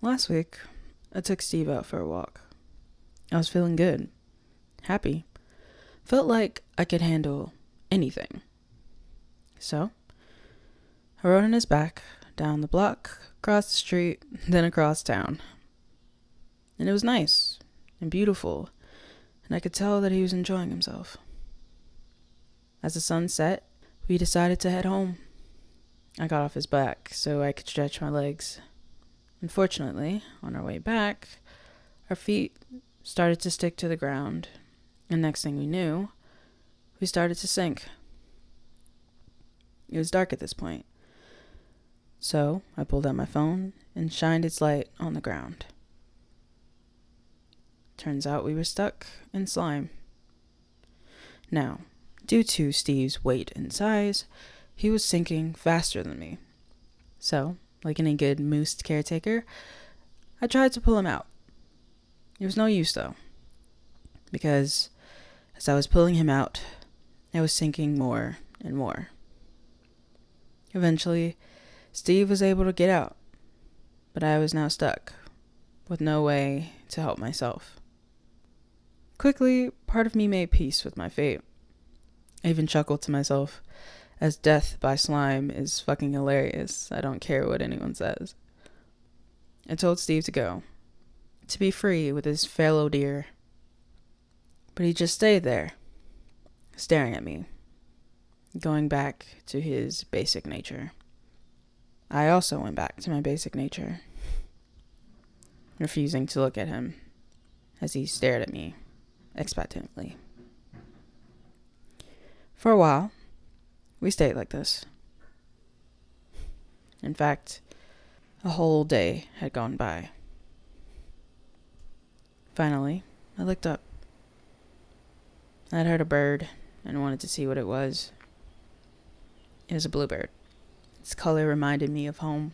Last week, I took Steve out for a walk. I was feeling good, happy, felt like I could handle anything. So, I rode on his back, down the block, across the street, then across town. And it was nice and beautiful, and I could tell that he was enjoying himself. As the sun set, we decided to head home. I got off his back so I could stretch my legs. Unfortunately, on our way back, our feet started to stick to the ground, and next thing we knew, we started to sink. It was dark at this point, so I pulled out my phone and shined its light on the ground. Turns out we were stuck in slime. Now, due to Steve's weight and size, he was sinking faster than me. So, like any good moose caretaker, I tried to pull him out. It was no use though, because as I was pulling him out, I was sinking more and more. Eventually, Steve was able to get out, but I was now stuck, with no way to help myself. Quickly, part of me made peace with my fate. I even chuckled to myself, as death by slime is fucking hilarious. I don't care what anyone says. I told Steve to go, to be free with his fellow deer. But he just stayed there, staring at me, going back to his basic nature. I also went back to my basic nature, refusing to look at him as he stared at me expectantly. For a while, we stayed like this. In fact, a whole day had gone by. Finally, I looked up. I'd heard a bird and wanted to see what it was. It was a bluebird. Its color reminded me of home.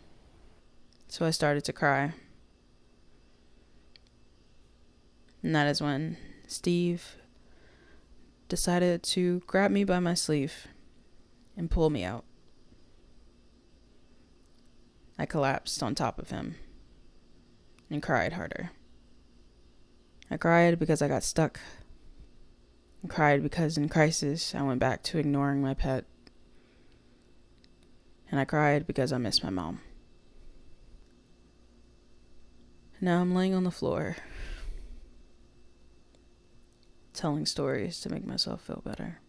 So I started to cry. And that is when Steve decided to grab me by my sleeve and pull me out. I collapsed on top of him and cried harder. I cried because I got stuck. I cried because in crisis I went back to ignoring my pet. And I cried because I missed my mom. Now I'm laying on the floor, telling stories to make myself feel better.